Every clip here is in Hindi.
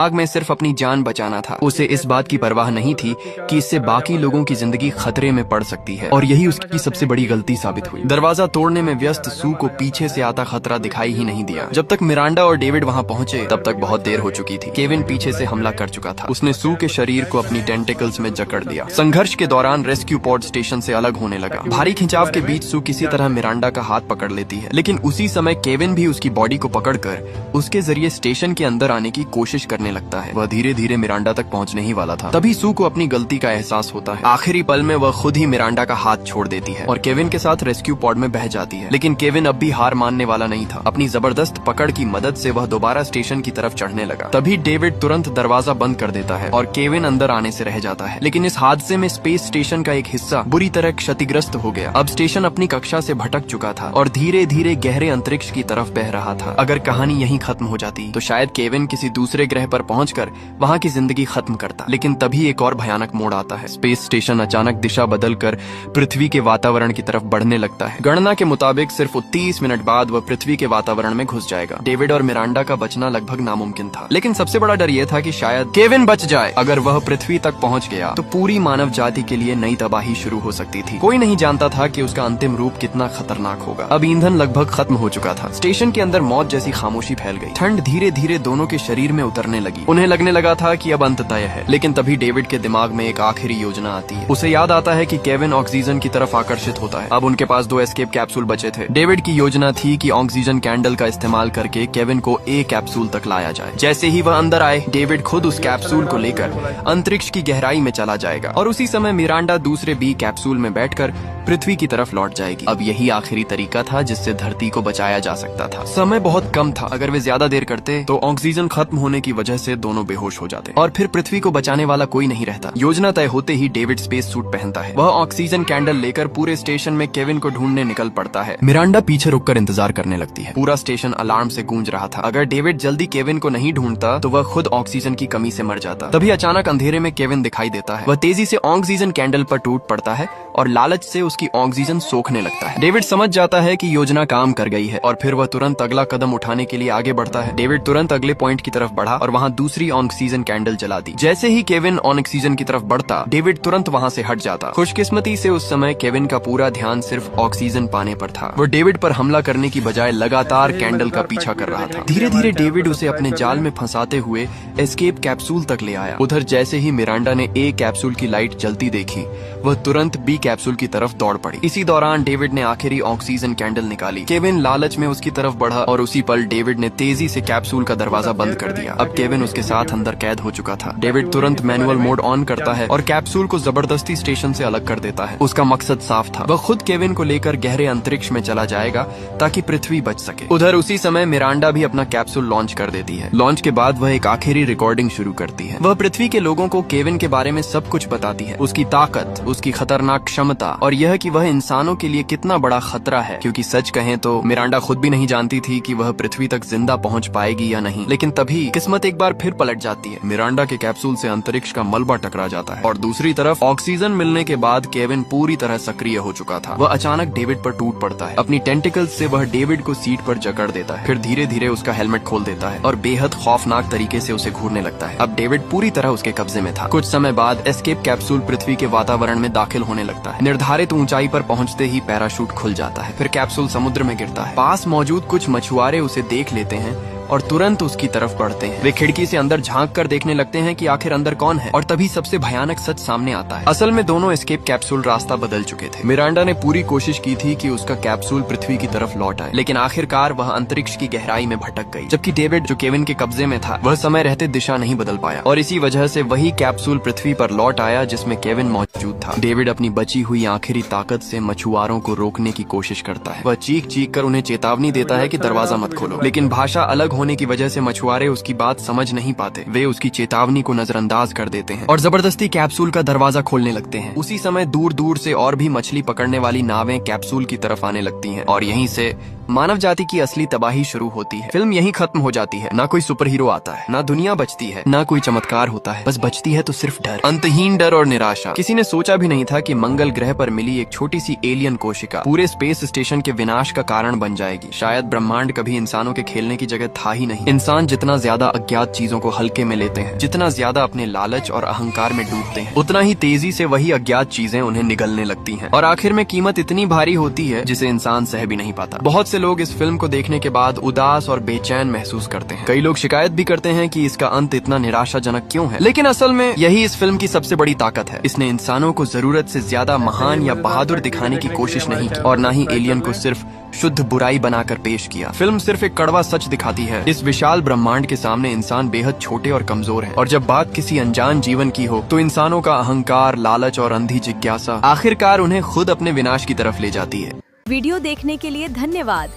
आग में सिर्फ अपनी जान बचाना था। उसे इस बात की परवाह नहीं थी कि इससे बाकी लोगों की जिंदगी खतरे में पड़ सकती है, और यही उसकी सबसे बड़ी गलती साबित हुई। दरवाजा तोड़ने में व्यस्त सू को पीछे से आता खतरा दिखाई ही नहीं दिया। जब तक मिरांडा और डेविड वहां पहुंचे तब तक बहुत देर हो चुकी थी। केविन पीछे से हमला कर चुका था। उसने सू के शरीर को अपनी टेंटिकल्स में जकड़ दिया। संघर्ष के दौरान रेस्क्यू पॉड स्टेशन से अलग होने लगा। भारी खिंचाव के बीच सू किसी तरह मिरांडा का हाथ पकड़ लेती है, लेकिन उसी समय केविन भी उसकी बॉडी को पकड़कर उसके जरिए स्टेशन के अंदर आने की कोशिश करने लगता है। वह धीरे धीरे मिरांडा तक पहुंचने ही वाला था। तभी सू को अपनी गलती का एहसास होता है। आखिरी पल में वह खुद ही मिरांडा का हाथ छोड़ देती है और केविन के साथ रेस्क्यू पॉड में बह जाती है। लेकिन केविन अब भी हार मानने वाला नहीं था। अपनी जबरदस्त पकड़ की मदद से वह दोबारा स्टेशन की तरफ चढ़ने लगा। तभी डेविड तुरंत दरवाजा बंद कर देता है और केविन अंदर आने से रह जाता है। लेकिन इस हादसे में स्पेस स्टेशन का एक हिस्सा बुरी तरह क्षतिग्रस्त हो गया। अब स्टेशन अपनी कक्षा से भटक चुका था और धीरे धीरे गहरे अंतरिक्ष की तरफ बह रहा था। अगर कहानी यहीं खत्म हो जाती तो शायद केविन किसी दूसरे ग्रह पर पहुंचकर वहां की जिंदगी खत्म करता। लेकिन तभी एक और भयानक मोड़ आता है। स्पेस स्टेशन अचानक दिशा बदलकर पृथ्वी के वातावरण की तरफ बढ़ने लगता है। गणना के मुताबिक सिर्फ 30 मिनट बाद वह पृथ्वी के वातावरण में घुस जाएगा। डेविड और मिरांडा का बचना लगभग नामुमकिन था, लेकिन सबसे बड़ा डर यह था कि शायद केविन बच जाए। अगर वह पृथ्वी तक पहुंच गया तो पूरी मानव जाति के लिए नई तबाही शुरू हो सकती थी। कोई नहीं जानता था कि उसका अंतिम रूप कितना खतरनाक होगा। अब ईंधन लगभग खत्म हो चुका था। स्टेशन के अंदर मौत जैसी खामोशी फैल गई। ठंड धीरे धीरे दोनों के शरीर में उतरने लगी। उन्हें लगने लगा था कि अब अंत तय है। लेकिन तभी डेविड के दिमाग में एक आखिरी योजना आती है। उसे याद आता है कि केविन ऑक्सीजन की तरफ आकर्षित होता है। अब उनके पास 2 एस्केप कैप्सूल बचे थे। डेविड की योजना थी कि ऑक्सीजन कैंडल का इस्तेमाल करके केविन को A कैप्सूल तक लाया जाए। जैसे ही वह अंदर आए, डेविड खुद उस कैप्सूल को लेकर अंतरिक्ष की गहराई में चला जाएगा और उसी समय मिरांडा दूसरे B कैप्सूल में बैठकर पृथ्वी की तरफ लौट जाएगी। अब यही आखिरी तरीका था जिससे धरती को बचाया जा सकता था। समय बहुत कम था। अगर वे ज्यादा देर करते तो ऑक्सीजन खत्म होने की वजह से दोनों बेहोश हो जाते और फिर पृथ्वी को बचाने वाला कोई नहीं रहता। योजना तय होते ही डेविड स्पेस सूट पहनता है। वह ऑक्सीजन कैंडल लेकर पूरे स्टेशन में केविन को ढूंढने निकल पड़ता है। मिरांडा पीछे रुककर इंतजार करने लगती है। पूरा स्टेशन अलार्म से गूंज रहा था। अगर डेविड जल्दी केविन को नहीं ढूंढता तो वह खुद ऑक्सीजन की कमी से मर जाता। तभी अचानक अंधेरे में केविन दिखाई देता है। वह तेजी से ऑक्सीजन कैंडल पर टूट पड़ता है और लालच से उसकी ऑक्सीजन सोखने लगता है। डेविड समझ जाता है कि योजना काम कर गई है और फिर वह तुरंत अगला कदम उठाने के लिए आगे बढ़ता है। डेविड तुरंत अगले पॉइंट की तरफ बढ़ा और वहां दूसरी ऑक्सीजन कैंडल जला दी। जैसे ही केविन ऑक्सीजन की तरफ बढ़ता, डेविड तुरंत वहां से हट जाता। खुशकिस्मती से उस समय केविन का पूरा ध्यान सिर्फ ऑक्सीजन पाने पर था। वो डेविड पर हमला करने की बजाय लगातार कैंडल का पीछा कर रहा था। धीरे धीरे डेविड उसे अपने जाल में फंसाते हुए एस्केप कैप्सूल तक ले आया। उधर जैसे ही मिरांडा ने A कैप्सूल की लाइट जलती देखी, वह तुरंत B कैप्सूल की तरफ दौड़ पड़ी। इसी दौरान डेविड ने आखिरी ऑक्सीजन कैंडल निकाली। केविन लालच में उसकी तरफ बढ़ा और उसी पल डेविड ने तेजी से कैप्सूल का दरवाजा बंद कर दिया। अब केविन उसके साथ अंदर कैद हो चुका था। डेविड तुरंत मैनुअल मोड ऑन करता है और कैप्सूल को जबरदस्ती स्टेशन से अलग कर देता है। उसका मकसद साफ था। वह खुद केविन को लेकर गहरे अंतरिक्ष में चला जाएगा ताकि पृथ्वी बच सके। उधर उसी समय मिरांडा भी अपना कैप्सूल लॉन्च कर देती है। लॉन्च के बाद वह एक आखिरी रिकॉर्डिंग शुरू करती है। वह पृथ्वी के लोगों को केविन के बारे में सब कुछ बताती है। उसकी ताकत, उसकी खतरनाक क्षमता और यह कि वह इंसानों के लिए कितना बड़ा खतरा है। क्योंकि सच कहें तो मिरांडा खुद भी नहीं जानती थी कि वह पृथ्वी तक जिंदा पहुंच पाएगी या नहीं। लेकिन तभी किस्मत एक बार फिर पलट जाती है। मिरांडा के कैप्सूल से अंतरिक्ष का मलबा टकरा जाता है और दूसरी तरफ ऑक्सीजन मिलने के बाद केविन पूरी तरह सक्रिय हो चुका था। वह अचानक डेविड पर टूट पड़ता है। अपनी टेंटिकल्स से वह डेविड को सीट पर जकड़ देता है। फिर धीरे धीरे उसका हेलमेट खोल देता है और बेहद खौफनाक तरीके से उसे घूरने लगता है। अब डेविड पूरी तरह उसके कब्जे में था। कुछ समय बाद एस्केप कैप्सूल पृथ्वी के वातावरण में दाखिल होने लगता है। निर्धारित ऊंचाई पर पहुंचते ही पैराशूट खुल जाता है। फिर कैप्सूल समुद्र में गिरता है। पास मौजूद कुछ मछुआरे उसे देख लेते हैं और तुरंत उसकी तरफ बढ़ते हैं। वे खिड़की से अंदर झांक कर देखने लगते हैं कि आखिर अंदर कौन है और तभी सबसे भयानक सच सामने आता है। असल में दोनों एस्केप कैप्सूल रास्ता बदल चुके थे। मिरांडा ने पूरी कोशिश की थी कि उसका कैप्सूल पृथ्वी की तरफ लौट आए, लेकिन आखिरकार वह अंतरिक्ष की गहराई में भटक गई। जबकि डेविड, जो केविन के कब्जे में था, वह समय रहते दिशा नहीं बदल पाया और इसी वजह से वही कैप्सूल पृथ्वी पर लौट आया जिसमें केविन मौजूद था। डेविड अपनी बची हुई आखिरी ताकत से मछुआरों को रोकने की कोशिश करता है। वह चीख चीख कर उन्हें चेतावनी देता है कि दरवाजा मत खोलो, लेकिन भाषा अलग होने की वजह से मछुआरे उसकी बात समझ नहीं पाते। वे उसकी चेतावनी को नजरअंदाज कर देते हैं और जबरदस्ती कैप्सूल का दरवाजा खोलने लगते हैं। उसी समय दूर दूर से और भी मछली पकड़ने वाली नावें कैप्सूल की तरफ आने लगती हैं और यहीं से मानव जाति की असली तबाही शुरू होती है। फिल्म यहीं खत्म हो जाती है। ना कोई सुपर हीरो आता है, ना दुनिया बचती है, ना कोई चमत्कार होता है, बस बचती है तो सिर्फ डर, अंतहीन डर और निराशा। किसी ने सोचा भी नहीं था कि मंगल ग्रह पर मिली एक छोटी सी एलियन कोशिका पूरे स्पेस स्टेशन के विनाश का कारण बन जाएगी। शायद ब्रह्मांड कभी इंसानों के खेलने की जगह था ही नहीं। इंसान जितना ज्यादा अज्ञात चीजों को हल्के में लेते हैं, जितना ज्यादा अपने लालच और अहंकार में डूबते हैं, उतना ही तेजी से वही अज्ञात चीजें उन्हें निगलने लगती हैं और आखिर में कीमत इतनी भारी होती है जिसे इंसान सह भी नहीं पाता। बहुत से लोग इस फिल्म को देखने के बाद उदास और बेचैन महसूस करते हैं। कई लोग शिकायत भी करते हैं कि इसका अंत इतना निराशाजनक क्यों है, लेकिन असल में यही इस फिल्म की सबसे बड़ी ताकत है। इसने इंसानों को जरूरत से ज्यादा महान या बहादुर दिखाने की कोशिश नहीं की और न ही एलियन को सिर्फ शुद्ध बुराई बनाकर पेश किया। फिल्म सिर्फ एक कड़वा सच दिखाती है। इस विशाल ब्रह्मांड के सामने इंसान बेहद छोटे और कमजोर है और जब बात किसी अनजान जीवन की हो तो इंसानों का अहंकार, लालच और अंधी जिज्ञासा आखिरकार उन्हें खुद अपने विनाश की तरफ ले जाती है। वीडियो देखने के लिए धन्यवाद।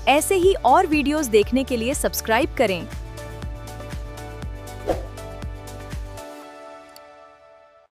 ऐसे ही और वीडियोस देखने के लिए सब्सक्राइब करें